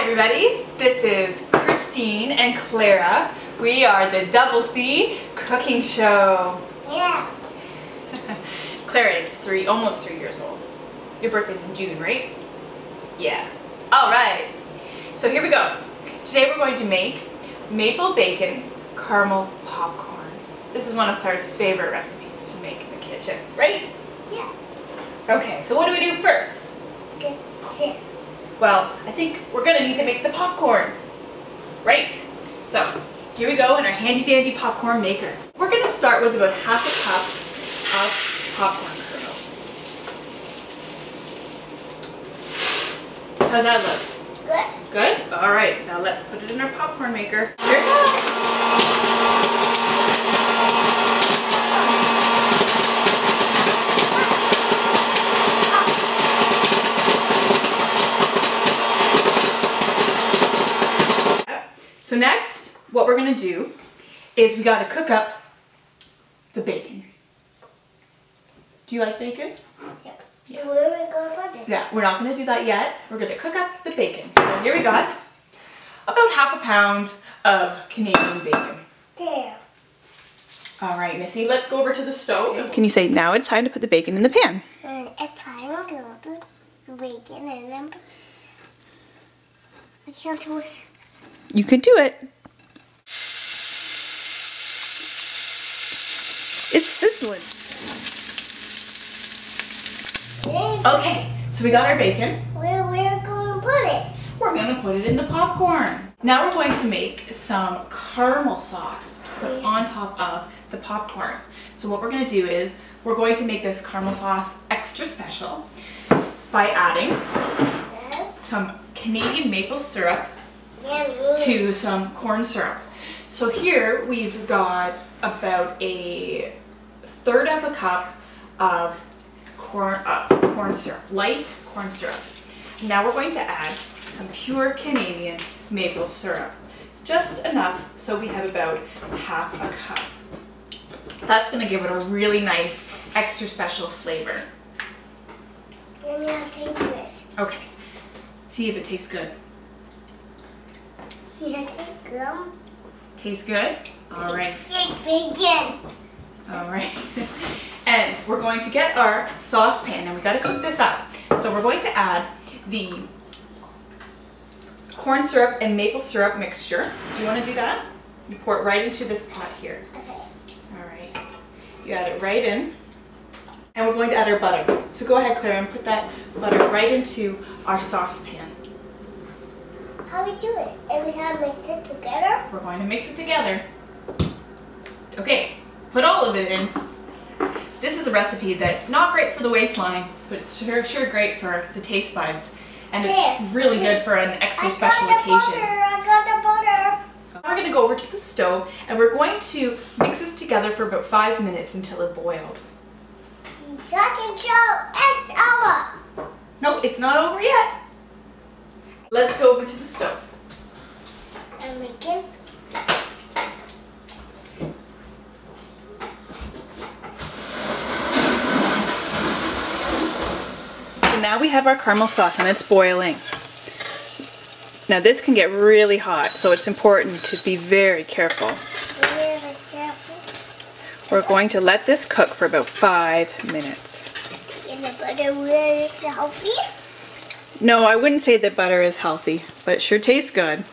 everybody, this is Christine and Clara. We are the DoubleC cooking show. Yeah. Clara is almost 3 years old. Your birthday's in June, right? Yeah. All right. So here we go. Today we're going to make maple bacon caramel popcorn. This is one of Clara's favorite recipes to make in the kitchen, right? Yeah. Okay, so what do we do first? Good. This. Well, I think we're gonna need to make the popcorn. Right. So here we go in our handy dandy popcorn maker. We're gonna start with about half a cup of popcorn kernels. How's that look? Good. Good? All right, now let's put it in our popcorn maker. Here it goes. So next, what we're gonna do is we gotta cook up the bacon. Do you like bacon? Yep. Yeah. Where are we going for this? Yeah, we're not gonna do that yet. We're gonna cook up the bacon. So here we got about half a pound of Canadian bacon. There. All right, Missy, let's go over to the stove. Can you say, now it's time to put the bacon in the pan? And it's time to go to bacon and then I can't do it. You can do it. It's sizzling. Okay, so we got our bacon. Where we're going to put it? We're gonna put it in the popcorn. Now we're going to make some caramel sauce to put on top of the popcorn. So what we're gonna do is we're going to make this caramel sauce extra special by adding some Canadian maple syrup to some corn syrup. So here we've got about a third of a cup of corn syrup, light corn syrup. Now we're going to add some pure Canadian maple syrup. Just enough so we have about half a cup. That's going to give it a really nice, extra special flavor. Let me taste this. Okay, see if it tastes good. Yeah, taste good. Tastes good? All right. Take bacon. All right. And we're going to get our saucepan, and we got to cook this up. So we're going to add the corn syrup and maple syrup mixture. Do you want to do that? You pour it right into this pot here. Okay. All right. You add it right in. And we're going to add our butter. So go ahead, Clara, and put that butter right into our saucepan. How we do it? And we have to mix it together? We're going to mix it together. Okay, put all of it in. This is a recipe that's not great for the waistline, but it's sure great for the taste buds. And it's really good for an extra special occasion. I got the butter. We're going to go over to the stove and we're going to mix this together for about 5 minutes until it boils. Second show, it's over. No, it's not over yet. Let's go over to the stove. And bacon. So now we have our caramel sauce and it's boiling. Now this can get really hot, so it's important to be very careful. Really careful. We're going to let this cook for about 5 minutes. And the butter really is healthy? No, I wouldn't say that butter is healthy, but it sure tastes good.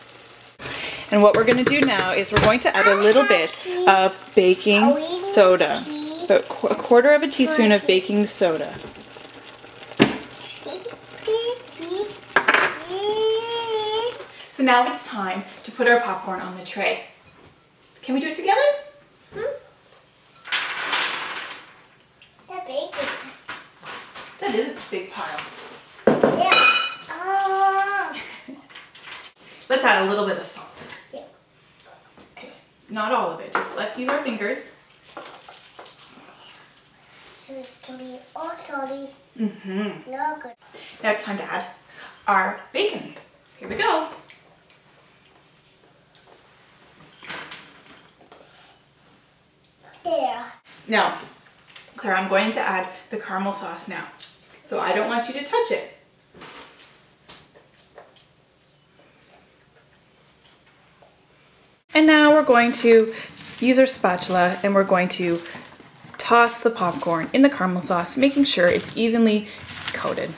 And what we're going to do now is we're going to add a little bit of baking soda. About a quarter of a teaspoon of baking soda. So now it's time to put our popcorn on the tray. Can we do it together? That bacon. That is a big pile. Yeah. Let's add a little bit of salt. Yeah. Okay, not all of it, just let's use our fingers. So it can be all salty. Mm-hmm. No good. Now it's time to add our bacon. Here we go. There. Now, Claire, I'm going to add the caramel sauce now. So I don't want you to touch it. And now we're going to use our spatula and we're going to toss the popcorn in the caramel sauce, making sure it's evenly coated.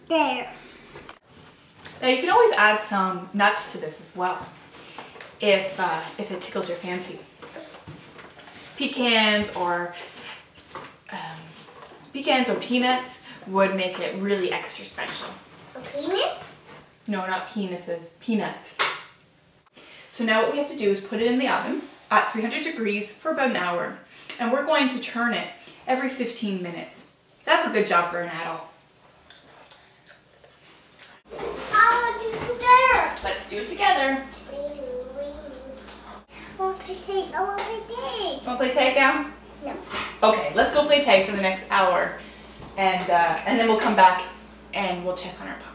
There. Now you can always add some nuts to this as well, if it tickles your fancy. Pecans or peanuts would make it really extra special. A penis? No, not penises, peanuts. So now what we have to do is put it in the oven at 300 degrees for about an hour. And we're going to turn it every 15 minutes. That's a good job for an adult. I'll do it together. Let's do it together. I want to play tag. I want to play tag. Want to play tag now? No. Okay, let's go play tag for the next hour. And then we'll come back and we'll check on our popcorn.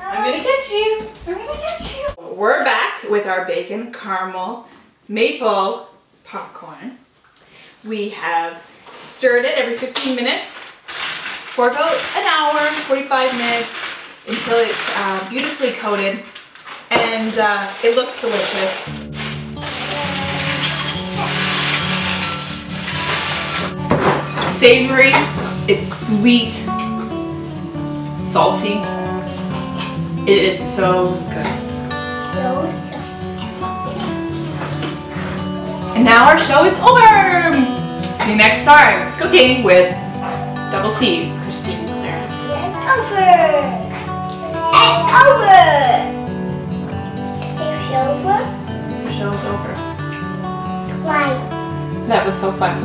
I'm gonna get you. I'm gonna get you. We're back with our bacon caramel maple popcorn. We have stirred it every 15 minutes for about an hour, 45 minutes until it's beautifully coated and it looks delicious. It's savory, it's sweet, salty. It is so good. And now our show is over! See you next time, cooking with DoubleC, Christine and Claire. It's over! It's over! It's over? The show is over. Why? That was so fun.